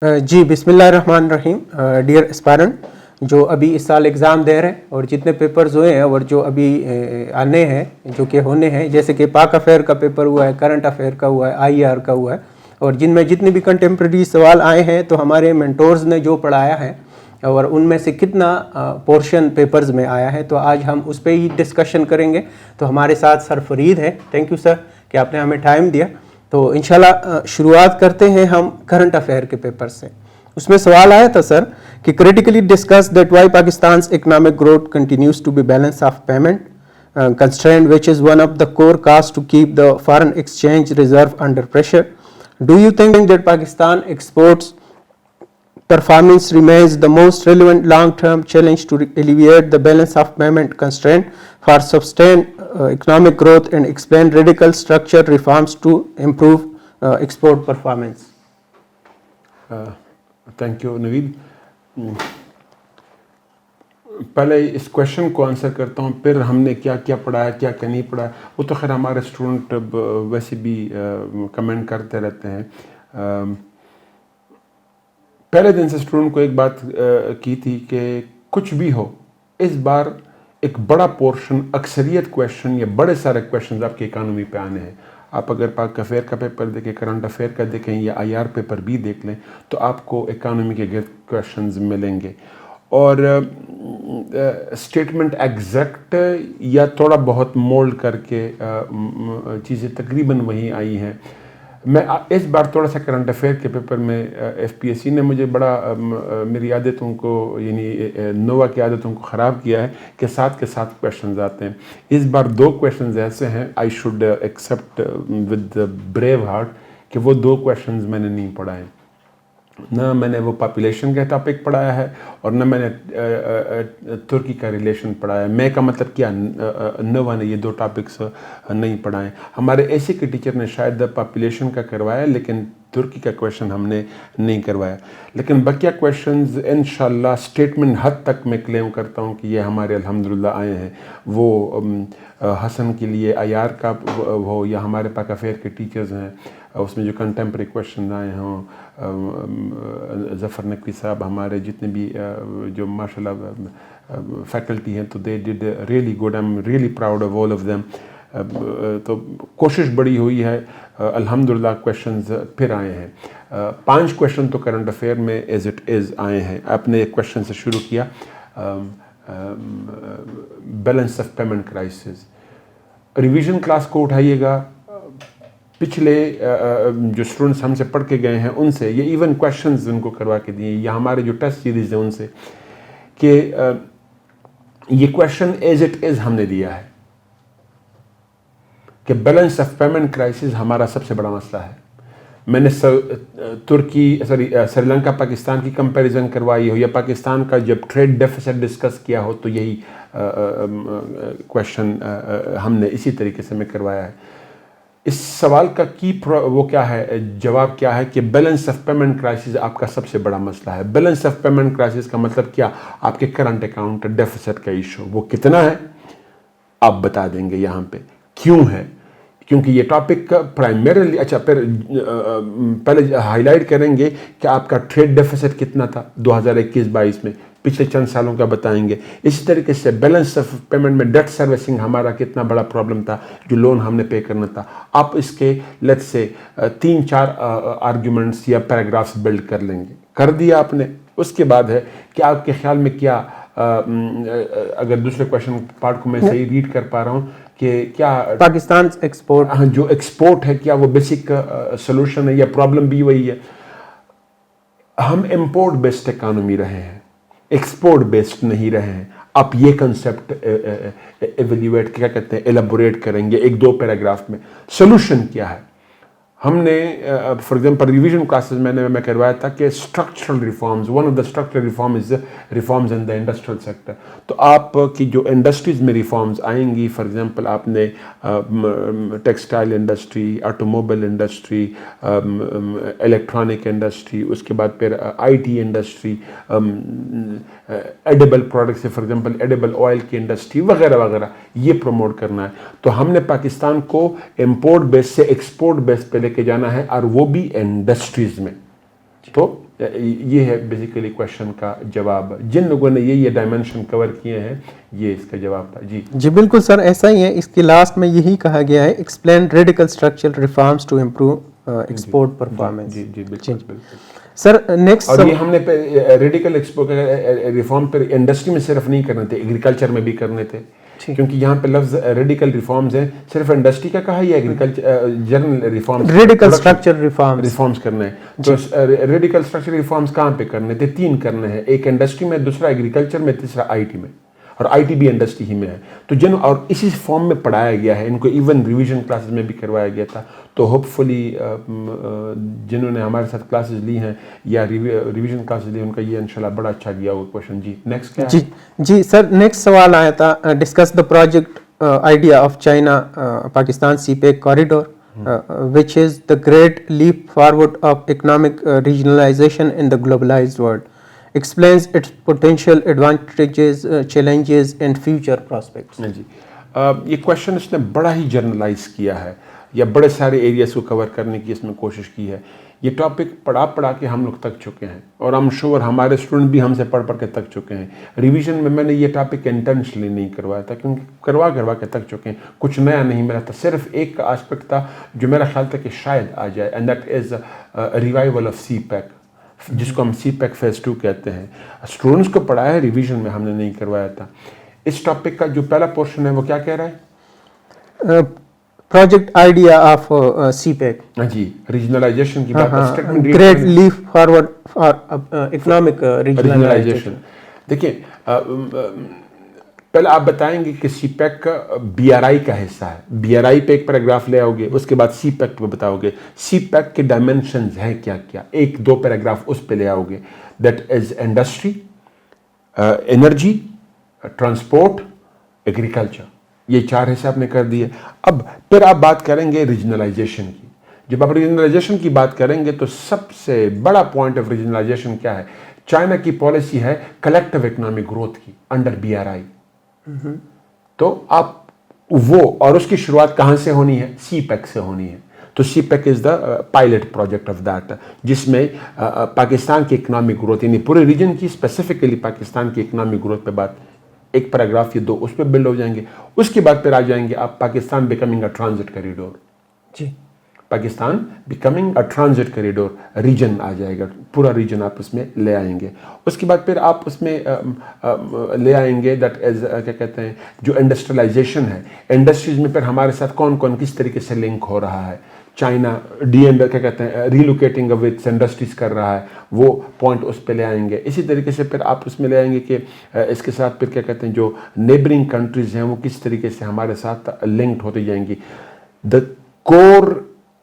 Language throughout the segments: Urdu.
جی بسم اللہ الرحمن الرحیم. ڈیئر اسپائرنٹ جو ابھی اس سال ایگزام دے رہے ہیں اور جتنے پیپرز ہوئے ہیں اور جو ابھی آنے ہیں جو کہ ہونے ہیں، جیسے کہ پاک افیئر کا پیپر ہوا ہے، کرنٹ افیئر کا ہوا ہے، آئی آر کا ہوا ہے، اور جن میں جتنے بھی کنٹمپریری سوال آئے ہیں تو ہمارے مینٹورز نے جو پڑھایا ہے اور ان میں سے کتنا پورشن پیپرز میں آیا ہے، تو آج ہم اس پہ ہی ڈسکشن کریں گے. تو ہمارے ساتھ سر فرید ہے. تھینک یو سر کہ آپ نے ہمیں ٹائم دیا. تو انشاءاللہ شروعات کرتے ہیں ہم کرنٹ افیئر کے پیپر سے. اس میں سوال آیا تھا سر کہ کریٹیکلی ڈسکس دیٹ وائی پاکستان's economic growth continues to be balance of payment constraint which is one of the core costs to keep the foreign exchange reserve under pressure. Do you think that Pakistan exports performance remains the most relevant long-term challenge to alleviate the balance of payment constraint for sustained economic growth and explain radical structural reforms to improve export performance? Thank you Naveed. پہلے اس کویشچن کو آنسر کرتا ہوں، پھر ہم نے کیا کیا پڑھایا، کیا کیا نہیں پڑھایا. وہ تو خیر ہمارے اسٹوڈنٹ ویسے بھی کمنٹ کرتے رہتے ہیں. پہلے دن سے اسٹوڈنٹ کو ایک بات کی تھی کہ کچھ بھی ہو اس بار ایک بڑا پورشن، اکثریت کویشچن یا بڑے سارے کویشچنز آپ کی اکانومی پہ آنے ہیں. آپ اگر پاک افیئر کا پیپر دیکھیں، کرنٹ افیئر کا دیکھیں یا آئی آر پیپر بھی دیکھ لیں تو آپ کو اکانومی کے گرد کویشچنز ملیں گے. اور اسٹیٹمنٹ ایگزیکٹ یا تھوڑا بہت مولڈ کر کے چیزیں تقریباً وہیں آئی ہیں. میں اس بار تھوڑا سا کرنٹ افیئر کے پیپر میں ایف پی ایس سی نے مجھے بڑا میری عادتوں کو، یعنی نووا کی عادتوں کو خراب کیا ہے کہ ساتھ کے ساتھ کویشچنز آتے ہیں. اس بار 2 کویشچنز ایسے ہیں I should accept with brave heart کہ وہ 2 کویشچنز میں نے نہیں پڑھائے. نہ میں نے وہ پاپولیشن کا ٹاپک پڑھایا ہے اور نہ میں نے ترکی کا ریلیشن پڑھایا ہے. میں کا مطلب کیا، نووا نے یہ 2 ٹاپکس نہیں پڑھائے. ہمارے اے سی کے ٹیچر نے شاید پاپولیشن کا کروایا لیکن ترکی کا کویشچن ہم نے نہیں کروایا. لیکن بقیہ کویشچنز انشاءاللہ اسٹیٹمنٹ حد تک میں کلیم کرتا ہوں کہ یہ ہمارے الحمدللہ آئے ہیں. وہ حسن کے لیے آئی آر کا ہو یا ہمارے پاک افیئر کے ٹیچرز ہیں اس میں جو کنٹمپری کویشچن آئے ہوں، ظفر نقوی صاحب، ہمارے جتنے بھی جو ماشاءاللہ فیکلٹی ہیں تو they did really good. I am really proud of all of them. تو کوشش بڑی ہوئی ہے، الحمدللہ کویشچنز پھر آئے ہیں. 5 کویشچن تو کرنٹ افیئر میں ایز اٹ از آئے ہیں. آپ نے ایک کویشچن سے شروع کیا، balance of payment crisis. Revision class کو اٹھائیے گا، پچھلے جو اسٹوڈنٹس ہم سے پڑھ کے گئے ہیں ان سے، یہ ایون کویشچنز ان کو کروا کے دیے یا ہمارے جو ٹیسٹ سیریز ہیں ان سے، کہ یہ کویشچن ایز اٹ از ہم نے دیا ہے کہ بیلنس آف پیمنٹ کرائسس ہمارا سب سے بڑا مسئلہ ہے. میں نے سری لنکا پاکستان کی کمپیریزن کروائی ہو یا پاکستان کا جب ٹریڈ ڈیفیسٹ ڈسکس کیا ہو تو یہی کویشچن ہم نے اسی طریقے سے میں کروایا ہے. اس سوال کا وہ کیا ہے، جواب کیا ہے کہ بیلنس آف پیمنٹ کرائسس آپ کا سب سے بڑا مسئلہ ہے. بیلنس آف پیمنٹ کرائسس کا مطلب کیا، آپ کے کرنٹ اکاؤنٹ ڈیفیسٹ کا ایشو، وہ کتنا ہے آپ بتا دیں گے یہاں پہ. کیوں ہے؟ کیونکہ یہ ٹاپک پرائمریلی، اچھا پھر پہلے ہائی لائٹ کریں گے کہ آپ کا ٹریڈ ڈیفیسٹ کتنا تھا 2021-22 میں، پچھلے چند سالوں کا بتائیں گے. اسی طریقے سے بیلنس آف پیمنٹ میں ڈیٹ سروسنگ ہمارا کتنا بڑا پرابلم تھا، جو لون ہم نے پے کرنا تھا. آپ اس کے لیٹس سے 3-4 آرگیومنٹس یا پیراگرافس بلڈ کر لیں گے. کر دیا آپ نے. اس کے بعد ہے کہ آپ کے خیال میں کیا، اگر دوسرے کویشچن پارٹ کو میں صحیح ریڈ کر پا رہا ہوں کہ کیا پاکستان ایکسپورٹ، جو ایکسپورٹ ہے کیا وہ بیسک سولوشن ہے یا پرابلم بھی وہی ہے. ہم امپورٹ بیسڈ اکانومی رہے ہیں، ایکسپورٹ بیسڈ نہیں رہے ہیں. آپ یہ کنسیپٹ ایویلیویٹ کیا کہتے ہیں، ایلیبوریٹ کریں گے 1-2 پیراگراف میں. سولوشن کیا ہے؟ ہم نے فار ایگزامپل ریویژن کلاسز میں کروایا تھا کہ structural reforms, one of the structural reform is reforms in the industrial sector. تو آپ کی جو انڈسٹریز میں ریفارمز آئیں گی، فار ایگزامپل آپ نے textile industry, automobile industry, electronic industry, اس کے بعد پھر I T industry, edible products, for example edible oil کی انڈسٹری وغیرہ وغیرہ، یہ پروموٹ کرنا ہے. تو ہم نے پاکستان کو امپورٹ بیس سے ایکسپورٹ بیس پہ لے کے جانا ہے، اور وہ بھی انڈسٹریز میں. تو یہ ہے بیسیکلی کویشچن کا جواب. جن لوگوں نے یہ ڈائمینشن کور کیے ہیں یہ اس کا جواب تھا. جی بالکل سر ایسا ہی ہے. اس کی لاسٹ میں یہی کہا گیا ہے explain radical structural reforms to improve export performance. جی بالکل. سر نیکسٹ اور یہ ہم نے ریڈیکل ریفارم پر انڈسٹری میں صرف نہیں کرنے تھے, ایگریکلچر میں بھی کرنے تھے, کیونکہ یہاں پہ لفظ ریڈیکل ریفارمز ہیں. صرف انڈسٹری کا کہا یا agriculture general reforms, radical structure reforms کرنا ہے. تو ریڈیکل اسٹرکچر ریفارمز کہاں پہ کرنے تھے؟ 3 کرنے ہیں. ایک انڈسٹری میں, دوسرا ایگریکلچر میں, تیسرا آئی ٹی میں, اور آئی ٹی بھی انڈسٹری ہی میں ہے. تو اور اسی فارم میں پڑھایا گیا ہے ان کو, ایون ریویژن کلاسز میں بھی کروایا گیا تھا. تو ہوپ فلی جنہوں نے ہمارے ساتھ کلاسز لی ہیں یا ریویژن کلاسز لی ان کا یہ انشاءاللہ بڑا اچھا گیا وہ کویشچن. جی نیکسٹ کیا ہے؟ جی سر نیکسٹ سوال آیا تھا discuss the project idea of China Pakistan CPEC corridor which is the great leap forward of economic regionalization in the globalized world. Explains its potential advantages, challenges and future prospects. جی یہ کویشچن اس نے بڑا ہی جرنلائز کیا ہے یا بڑے سارے ایریاز کو کور کرنے کی اس میں کوشش کی ہے. یہ ٹاپک پڑھا کے ہم لوگ تک چکے ہیں اور ہم شور ہمارے اسٹوڈنٹ بھی ہم سے پڑھ کے تک چکے ہیں. ریویژن میں نے یہ ٹاپک انٹینشنلی نہیں کروایا تھا کیونکہ کروا کے تک چکے ہیں, کچھ نیا نہیں ملا تھا. صرف ایک آسپیکٹ تھا جو میرا خیال تھا کہ شاید آ جائے, and that is revival of CPEC, جس کو ہم سی پیک فیز 2 کہتے ہیں. اسٹوڈنٹس کو پڑھایا ہے, ریویژن میں ہم نے نہیں کروایا تھا. اس ٹاپک کا جو پہلا پورشن ہے وہ کیا کہہ رہا ہے؟ Project idea of CPEC. جی ریجنلائزیشن کی بات, great leap forward for economic regionalisation. دیکھیں پہلے آپ بتائیں گے کہ سی پیک کا بی آر آئی کا حصہ ہے. بی آر آئی پہ ایک پیراگراف لے آؤ گے, اس کے بعد سی پیک پہ بتاؤ گے سی پیک کے ڈائمینشنز ہیں کیا کیا, 1-2 پیراگراف اس پہ لے آؤ گے. That is industry, energy, transport, agriculture, یہ 4 حصے آپ نے کر دیے. اب پھر آپ بات کریں گے ریجنلائزیشن کی. جب آپ ریجنلائزیشن کی بات کریں گے تو سب سے بڑا پوائنٹ آف ریجنلائزیشن کیا ہے؟ چائنا کی پالیسی ہے کلیکٹیو اکنامک گروتھ کی انڈر بی آر آئی. تو آپ وہ, اور اس کی شروعات کہاں سے ہونی ہے؟ سی پیک سے ہونی ہے. تو CPEC is the pilot project of that, جس میں پاکستان کی اکنامک گروتھ یعنی پورے ریجن کی, اسپیسیفکلی پاکستان کی اکنامک گروتھ پہ بات, ایک پیراگراف یا 2 اس پہ بلڈ ہو جائیں گے. اس کے بعد پھر آ جائیں گے آپ Pakistan becoming a transit corridor. جی Pakistan becoming a transit corridor, region آ جائے گا, پورا ریجن آپ اس میں لے آئیں گے. اس کے بعد پھر آپ اس میں لے آئیں گے دیٹ از کیا کہتے ہیں جو انڈسٹریلائزیشن ہے. انڈسٹریز میں پھر ہمارے ساتھ کون کون کس طریقے سے لنک ہو رہا ہے. چائنا کیا کہتے ہیں ریلوکیٹنگ آف اٹس انڈسٹریز کر رہا ہے, وہ پوائنٹ اس پہ لے آئیں گے. اسی طریقے سے پھر آپ اس میں لے آئیں گے کہ اس کے ساتھ پھر کیا کہتے ہیں جو نیبرنگ کنٹریز ہیں وہ کس طریقے سے ہمارے ساتھ لنکڈ ہوتی جائیں گی. The core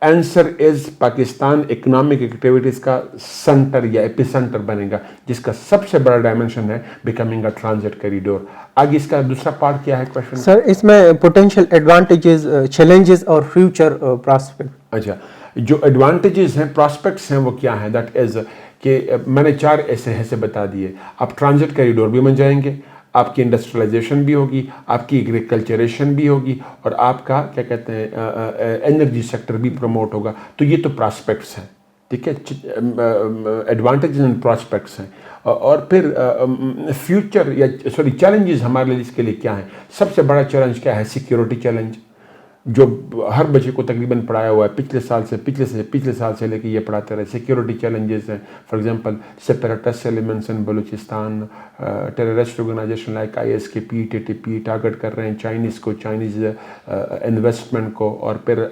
answer is Pakistan economic activities کا سینٹر یا ایپی سینٹر بنے گا, جس کا سب سے بڑا ڈائمنشن ہے بیکمنگ اے ٹرانزٹ کوریڈور. آگے اس کا دوسرا پارٹ کیا ہے کویشچن؟ سر اس میں پوٹینشیل ایڈوانٹیجز, چیلنجز اور فیوچر پراسپیکٹ. اچھا, جو ایڈوانٹیجز ہیں, پراسپیکٹس ہیں, وہ کیا ہیں؟ دیٹ از کہ میں نے 4 ایسے حصے بتا دیے. آپ ٹرانزٹ کوریڈور بھی بن جائیں گے, آپ کی انڈسٹریلائزیشن بھی ہوگی, آپ کی ایگریکلچریشن بھی ہوگی, اور آپ کا کیا کہتے ہیں انرجی سیکٹر بھی پروموٹ ہوگا. تو یہ تو پراسپیکٹس ہیں, ٹھیک ہے, ایڈوانٹیجز اینڈ پراسپیکٹس ہیں. اور پھر فیوچر یا چیلنجز ہمارے لیے اس کے لیے کیا ہیں؟ سب سے بڑا چیلنج کیا ہے؟ سیکیورٹی چیلنج, جو ہر بچے کو تقریباً پڑھایا ہوا ہے پچھلے سال سے لے کے یہ پڑھاتے رہے. سیکیورٹی چیلنجز ہیں, for example separatist elements in Balochistan, terrorist organisation like ISKP, TTP target کر رہے ہیں چائنیز کو, چائنیز انویسٹمنٹ کو, اور پھر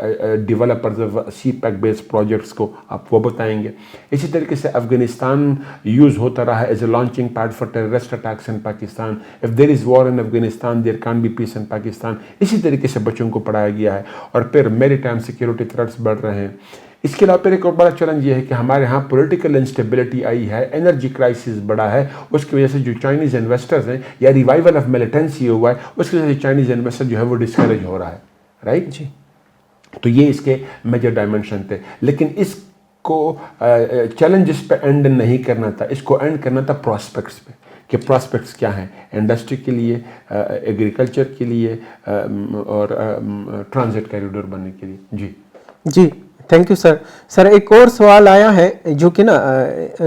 developers of CPEC based projects کو آپ وہ بتائیں گے. اسی طریقے سے افغانستان یوز ہوتا رہا as a launching pad for terrorist attacks in Pakistan. If there is war in Afghanistan there can be پیس ان پاکستان. اسی طریقے سے بچوں کو پڑھایا گیا ہے. اور پھر میری ٹائم سیکیورٹی تھریٹس بڑھ رہے ہیں. اس کے علاوہ پھر ایک اور بڑا چیلنج یہ ہے کہ ہمارے ہاں پولیٹیکل انسٹیبلٹی آئی ہے, انرجی کرائسس بڑا ہے. اس کی وجہ سے جو چائنیز انویسٹرز ہیں, یا ریوائول آف ملیٹنسی ہوا ہے, اس کی وجہ سے چائنیز انویسٹر جو ہے وہ ڈسکریج ہو رہا ہے, رائٹ جی. تو یہ اس کے میجر ڈائمنشن تھے. لیکن اس کو چیلنجز پہ اینڈ نہیں کرنا تھا, اس کو اینڈ کرنا تھا پراسپیکٹس پہ, کہ پراسپیکٹس کیا ہیں انڈسٹری کے لیے, ایگریکلچر کے لیے, اور ٹرانزٹ کوریڈور بننے کے لیے. جی تھینک یو سر. سر ایک اور سوال آیا ہے جو کہ نا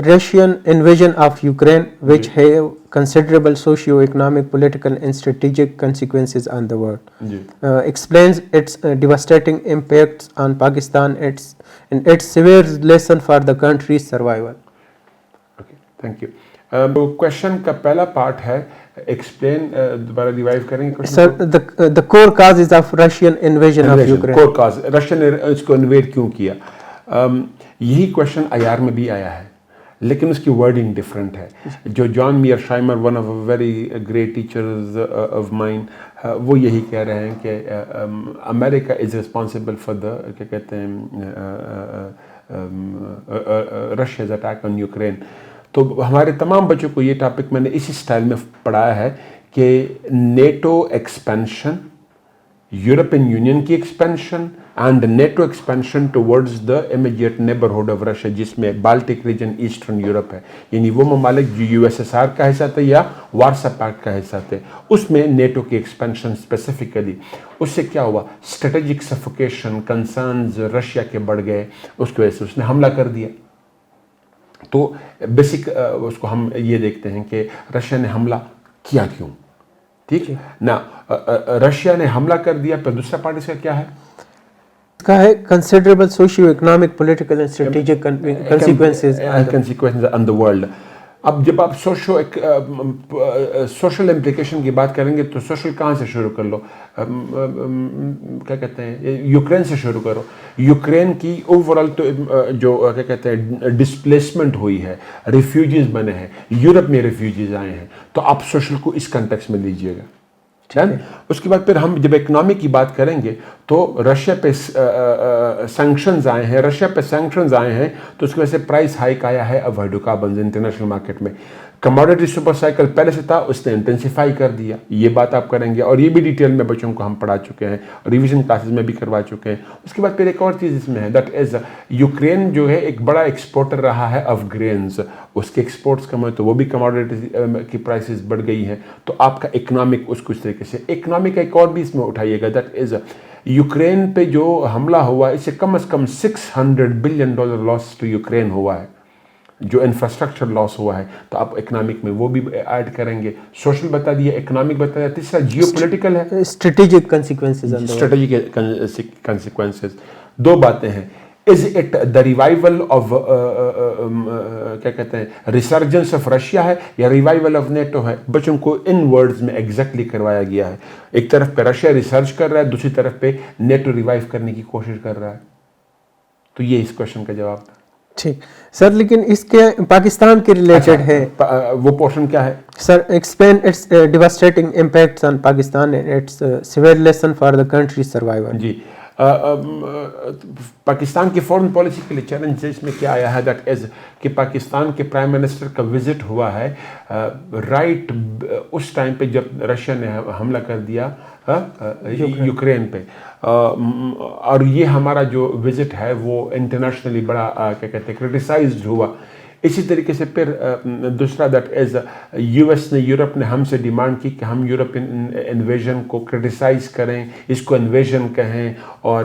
Russian invasion of Ukraine which have considerable socio economic political and strategic consequences on the world explains its devastating impacts on Pakistan and its severe lesson for the countries survival. Thank you. Question کا پہلا پارٹ ہے ایکسپلین, دوبارہ ریوائیو کریں گے sir. the core causes of Russian invasion of Ukraine. Core cause, Russia نے اس کو انویڈ کیوں کیا, یہی کوشچن IR میں بھی آیا ہے لیکن اس کی ورڈنگ ڈفرینٹ ہے. جو John Mearsheimer, one of very great teachers of mine, وہ یہی کہہ رہے ہیں کہ امریکہ از ریسپانسبل فار دا, کیا کہتے ہیں, رشیاز اٹیک آن یوکرین. تو ہمارے تمام بچوں کو یہ ٹاپک میں نے اسی سٹائل میں پڑھایا ہے کہ نیٹو ایکسپینشن, یورپین یونین کی expansion and NATO expansion towards the immediate neighbourhood of Russia, جس میں بالٹک ریجن ایسٹرن یورپ ہے, یعنی وہ ممالک جو USSR کا حصہ تھے یا وارسا پیکٹ کا حصہ تھے, اس میں نیٹو کی ایکسپینشن اسپیسیفکلی. اس سے کیا ہوا, اسٹریٹجک سفوکیشن, کنسرنز رشیا کے بڑھ گئے, اس کی وجہ سے اس نے حملہ کر دیا. تو بیسک اس کو ہم یہ دیکھتے ہیں کہ رشیا نے حملہ کیا کیوں. ٹھیک نا, رشیا نے حملہ کر دیا, پھر دوسرا پارٹ اس کا کیا ہے, کا ہے considerable socio economic political and strategic consequences on the world. اب جب آپ سوشل امپلیکیشن کی بات کریں گے تو سوشل کہاں سے شروع کر لو, کیا کہتے ہیں, یوکرین سے شروع کرو. یوکرین کی اوور آل تو جو کیا کہتے ہیں ڈسپلیسمنٹ ہوئی ہے, ریفیوجیز بنے ہیں, یورپ میں ریفیوجیز آئے ہیں, تو آپ سوشل کو اس کنٹیکس میں لیجئے گا. اس کے بعد پھر ہم جب اکنامی کی بات کریں گے تو رشیا پہ سینکشنز آئے ہیں, تو اس کی وجہ سے پرائس ہائیک آیا ہے اب ہائیڈروکاربنز انٹرنیشنل مارکیٹ میں. کموڈیٹی سپر سائیکل پہلے سے تھا, اس نے انٹینسیفائی کر دیا, یہ بات آپ کریں گے, اور یہ بھی ڈیٹیل میں بچوں کو ہم پڑھا چکے ہیں, ریویژن کلاسز میں بھی کروا چکے ہیں. اس کے بعد پھر ایک اور چیز اس میں ہے, دیٹ از یوکرین جو ہے ایک بڑا ایکسپورٹر رہا ہے آف گرینز, اس کے ایکسپورٹس کم ہوئے تو وہ بھی کموڈیٹی کی پرائسز بڑھ گئی ہیں, تو آپ کا اکنامک اس کو اس طریقے سے. اکنامک کا ایک اور بھی اس میں اٹھائیے گا, دیٹ از یوکرین پہ جو حملہ ہوا اس سے کم از کم $600 بلین لاس ٹو یوکرین ہوا ہے, جو انفراسٹرکچر لاس ہوا ہے. تو آپ اکنامک میں وہ بھی ایڈ کریں گے. سوشل بتا دیا, اکنامک بتا دیا, تیسرا جیو پولیٹیکل ہے, اسٹریٹجک کنسیکوینسز. Strategic consequences. دو باتیں ہیں, is it the revival of کیا کہتے ہیں ریسرجنس آف رشیا ہے یا ریوائول آف نیٹو ہے. بچوں کو ان ورڈز میں ایگزیکٹلی کروایا گیا ہے. ایک طرف پہ رشیا ریسرچ کر رہا ہے, دوسری طرف پہ نیٹو ریوائیو کرنے کی کوشش کر رہا ہے. تو یہ اس کوشچن کا جواب تھا. ٹھیک سر, لیکن اس کے پاکستان کے ریلیٹڈ ہے وہ پورشن کیا ہے sir. Explain its devastating impacts on Pakistan and its severe lesson for the country survival. جی, پاکستان کی فورن پالیسی کے لیے چیلنج اس میں کیا آیا ہے, دیٹ از کہ پاکستان کے پرائم منسٹر کا وزٹ ہوا ہے رائٹ اس ٹائم پہ جب رشیا نے حملہ کر دیا یوکرین پہ, اور یہ ہمارا جو وزٹ ہے وہ انٹرنیشنلی بڑا کیا کہتے ہیں کرٹیسائزڈ ہوا. اسی طریقے سے پھر دوسرا دیٹ از US نے, یورپ نے ہم سے ڈیمانڈ کی کہ ہم یورپین انویژن کو کرٹیسائز کریں, اس کو انویژن کہیں اور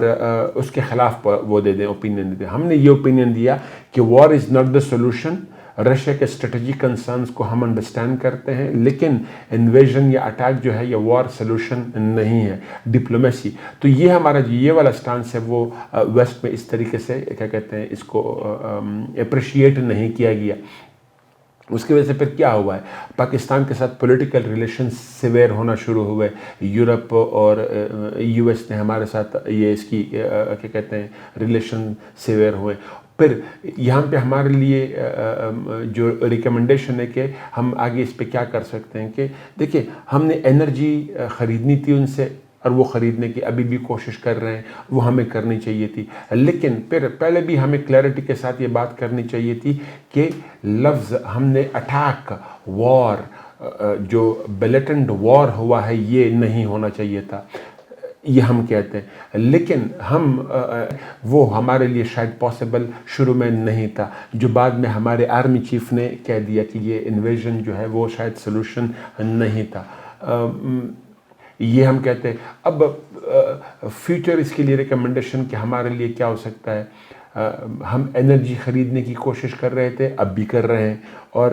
اس کے خلاف وہ دے دیں, اوپینین دے دیں. ہم نے یہ اوپینین دیا کہ war is not the solution. Russia کے اسٹریٹجک کنسرنس کو ہم انڈرسٹینڈ کرتے ہیں, لیکن انویژن یا اٹیک جو ہے یا وار سلوشن نہیں ہے, ڈپلومیسی. تو یہ ہمارا جو یہ والا سٹانس ہے وہ ویسٹ میں اس طریقے سے کیا کہتے ہیں اس کو اپریشیٹ نہیں کیا گیا. اس کی وجہ سے پھر کیا ہوا ہے, پاکستان کے ساتھ پولیٹیکل ریلیشن سیویئر ہونا شروع ہوئے. یورپ اور US نے ہمارے ساتھ یہ اس کی کیا کہتے ہیں ریلیشن سیویئر ہوئے. پھر یہاں پہ ہمارے لیے جو ریکمنڈیشن ہے کہ ہم آگے اس پہ کیا کر سکتے ہیں, کہ دیکھیں ہم نے انرجی خریدنی تھی ان سے, اور وہ خریدنے کی ابھی بھی کوشش کر رہے ہیں, وہ ہمیں کرنی چاہیے تھی. لیکن پھر پہلے بھی ہمیں کلیئرٹی کے ساتھ یہ بات کرنی چاہیے تھی کہ لفظ ہم نے اٹیک, وار, جو بلیٹنٹ وار ہوا ہے یہ نہیں ہونا چاہیے تھا, یہ ہم کہتے ہیں. لیکن ہم وہ ہمارے لیے شاید پاسبل شروع میں نہیں تھا, جو بعد میں ہمارے آرمی چیف نے کہہ دیا کہ یہ انویژن جو ہے وہ شاید سلوشن نہیں تھا. یہ ہم کہتے ہیں. اب فیوچر اس کے لیے ریکمنڈیشن کہ ہمارے لیے کیا ہو سکتا ہے. ہم انرجی خریدنے کی کوشش کر رہے تھے, اب بھی کر رہے ہیں, اور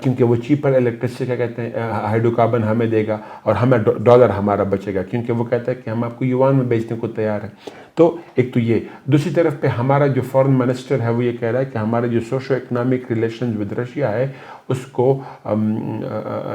کیونکہ وہ چیپر الیکٹرسٹی کیا کہتے ہیں ہائیڈرو کاربن ہمیں دے گا اور ہمیں ڈالر ہمارا بچے گا, کیونکہ وہ کہتا ہے کہ ہم آپ کو یوان میں بیچنے کو تیار ہیں. تو ایک تو یہ. دوسری طرف پہ ہمارا جو فارن منسٹر ہے وہ یہ کہہ رہا ہے کہ ہمارے جو socio economic relations with Russia ہے اس کو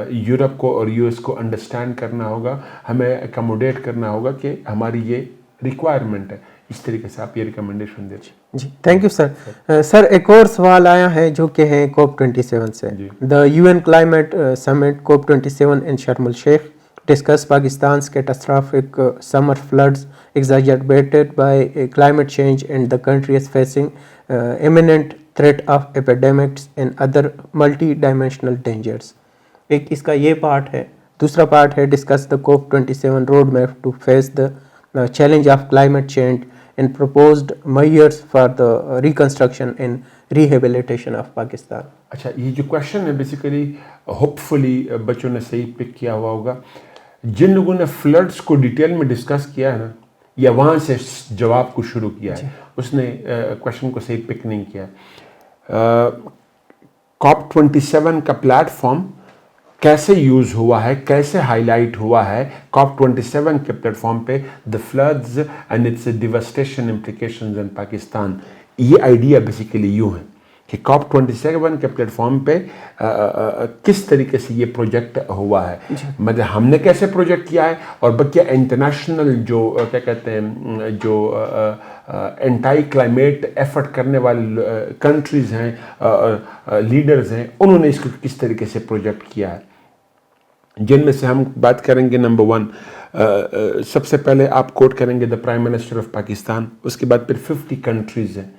یورپ کو اور یو ایس کو انڈرسٹینڈ کرنا ہوگا, ہمیں اکاموڈیٹ کرنا ہوگا کہ ہماری یہ ریکوائرمنٹ ہے. اس طریقے سے آپ یہ ریکمنڈیشن دیتے ہیں. جی تھینک یو سر. سر ایک اور سوال آیا ہے جو کہ ہے COP27 سے. دا UN کلائمیٹ سمٹ COP27 ان شرم الشیخ discuss پاکستان's catastrophic summer floods exacerbated by climate change and the country is facing imminent threat of epidemics and other multi-dimensional dangers. ایک اس کا یہ پارٹ ہے. دوسرا پارٹ ہے discuss the COP27 road map to face the challenge of climate change and proposed measures for the reconstruction and rehabilitation of Pakistan. اچھا, یہ جو کویشچن ہے بیسیکلی ہوپ فلی بچوں نے صحیح پک کیا ہوا ہوگا. جن لوگوں نے فلڈس کو ڈیٹیل میں ڈسکس کیا ہے نا, یا وہاں سے جواب کو شروع کیا ہے, اس نے کویشچن کو صحیح پک نہیں کیا. COP27 کا پلیٹ فارم کیسے یوز ہوا ہے, کیسے ہائی لائٹ ہوا ہے COP27 کے پلیٹ فارم پہ, دا فلڈز اینڈ اٹس ڈیواسٹیشن امپلیکیشنز ان پاکستان. یہ آئیڈیا بیسیکلی یوں ہے کہ COP27 کے پلیٹ فارم پہ کس طریقے سے یہ پروجیکٹ ہوا ہے, مطلب ہم نے کیسے پروجیکٹ کیا ہے, اور بلکہ انٹرنیشنل جو کیا کہتے ہیں جو اینٹائی کلائمیٹ ایفرٹ کرنے والے کنٹریز ہیں, لیڈرز ہیں, انہوں نے اس کو کس طریقے سے پروجیکٹ کیا ہے. جن میں سے ہم بات کریں گے نمبر 1, سب سے پہلے آپ کوٹ کریں گے the prime minister of Pakistan. اس کے بعد پھر 50 کنٹریز ہیں,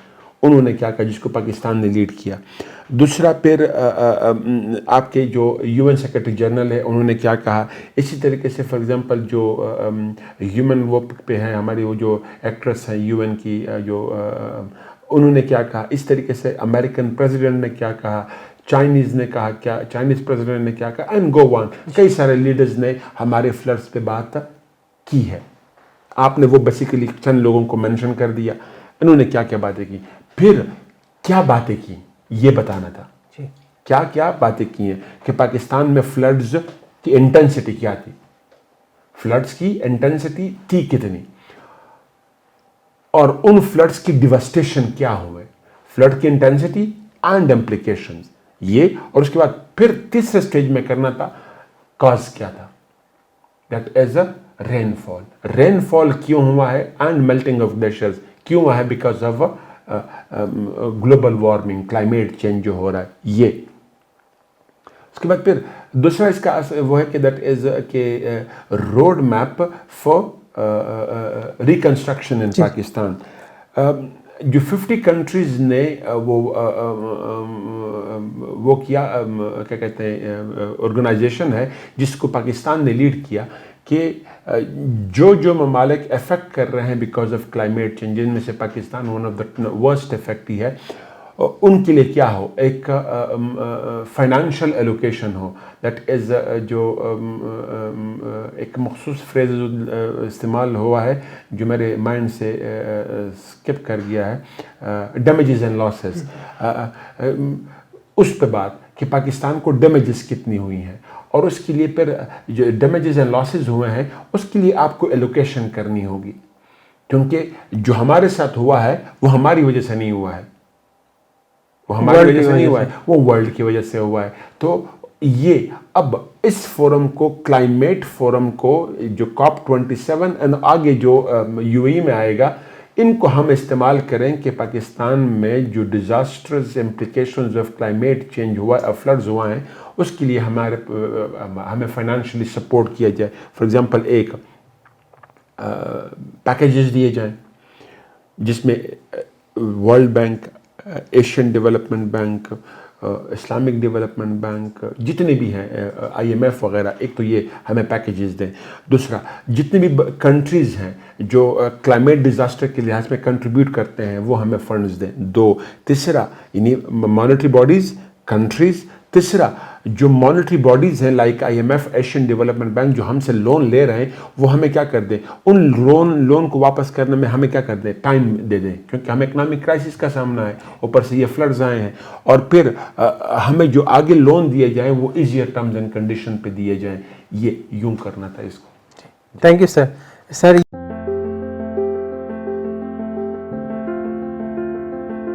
انہوں نے کیا کہا جس کو پاکستان نے لیڈ کیا. دوسرا پھر آپ کے جو UN سیکرٹری جنرل ہے انہوں نے کیا کہا. اسی طریقے سے فار ایگزامپل جو ہیومن وہ پہ ہیں ہماری وہ جو ایکٹریس ہیں UN کی جو انہوں نے کیا کہا. اس طریقے سے امریکن پریزیڈنٹ نے کیا کہا, چائنیز نے کہا کیا, چائنیز پریزیڈنٹ نے کیا کہا, اینڈ گو آن. کئی سارے لیڈرز نے ہمارے فلڈس پہ بات کی ہے. آپ نے وہ بیسیکلی چند لوگوں کو مینشن کر دیا, انہوں نے کیا کیا باتیں کی. پھر کیا باتیں کی یہ بتانا تھا, کیا کیا باتیں کی ہیں کہ پاکستان میں فلڈز کی انٹینسٹی کیا تھی, فلڈز کی انٹینسٹی تھی کتنی, اور ان فلڈز کی ڈیواسٹیشن کیا ہوئے, فلڈ کی انٹینسٹی اینڈ امپلیکیشنز یہ. اور اس کے بعد پھر تیسرے سٹیج میں کرنا تھا کاز کیا تھا, دیٹ از اے رین فال. رین فال کیوں ہوا ہے اینڈ میلٹنگ آف گلیشیئرز کیوں ہوا ہے, because of global warming, climate change جو ہو رہا ہے یہ. اس کے بعد پھر دوسرا اس کا وہ ہے کہ دیٹ از کہ روڈ میپ فار ریکنسٹرکشن ان پاکستان. جو 50 کنٹریز نے وہ کیا کیا کہتے ہیں آرگنائزیشن ہے جس کو پاکستان نے لیڈ کیا, کہ جو ممالک افیکٹ کر رہے ہیں بیکاز آف کلائمیٹ چینج, جن میں سے Pakistan one of the worst affect ہی ہے, ان کے لیے کیا ہو, ایک فائنانشیل ایلوکیشن ہو. دیٹ از جو ایک مخصوص فریز استعمال ہوا ہے جو میرے مائنڈ سے اسکپ کر گیا ہے, ڈیمیجز اینڈ لاسز. اس پہ بات کہ پاکستان کو ڈیمیجز کتنی ہوئی ہیں, اور اس کے لیے پھر جو ڈیمیجز اینڈ لاسز ہوئے ہیں اس کے لیے آپ کو ایلوکیشن کرنی ہوگی, کیونکہ جو ہمارے ساتھ ہوا ہے وہ ہماری وجہ سے نہیں ہوا ہے, وہ ہماری وجہ سے نہیں ہوا ہے, وہ ورلڈ کی وجہ سے ہوا ہے. تو یہ اب اس فورم کو, کلائمیٹ فورم کو, جو COP27 اینڈ آگے جو UAE میں آئے گا, ان کو ہم استعمال کریں کہ پاکستان میں جو disasters implications of climate change ہوا ہے, فلڈز ہوا ہیں, اس کے لیے ہمیں فائنانشلی سپورٹ کیا جائے. فار ایگزامپل ایک پیکیجز دیے جائیں جس میں world bank, Asian development bank, Islamic development bank, جتنے بھی ہیں IMF وغیرہ, ایک تو یہ ہمیں پیکیجز دیں. دوسرا جتنے بھی کنٹریز ہیں جو کلائمیٹ ڈیزاسٹر کے لحاظ میں کنٹریبیوٹ کرتے ہیں وہ ہمیں فنڈز دیں. 2. تیسرا یعنی مانیٹری باڈیز, کنٹریز. تیسرا جو مانیٹری باڈیز ہیں like IMF, Asian development bank, جو ہم سے لون لے رہے ہیں, وہ ہمیں کیا کر دیں, ان لون کو واپس کرنے میں ہمیں کیا کر دیں, ٹائم دے دیں, کیونکہ ہمیں اکنامک کرائسس کا سامنا ہے, اوپر سے یہ فلڈز آئے ہیں, اور پھر ہمیں جو آگے لون دیے جائیں وہ ایزیئر ٹرمز اینڈ کنڈیشن پہ دیے جائیں. یہ یوں کرنا تھا اس کو. Thank you sir. سر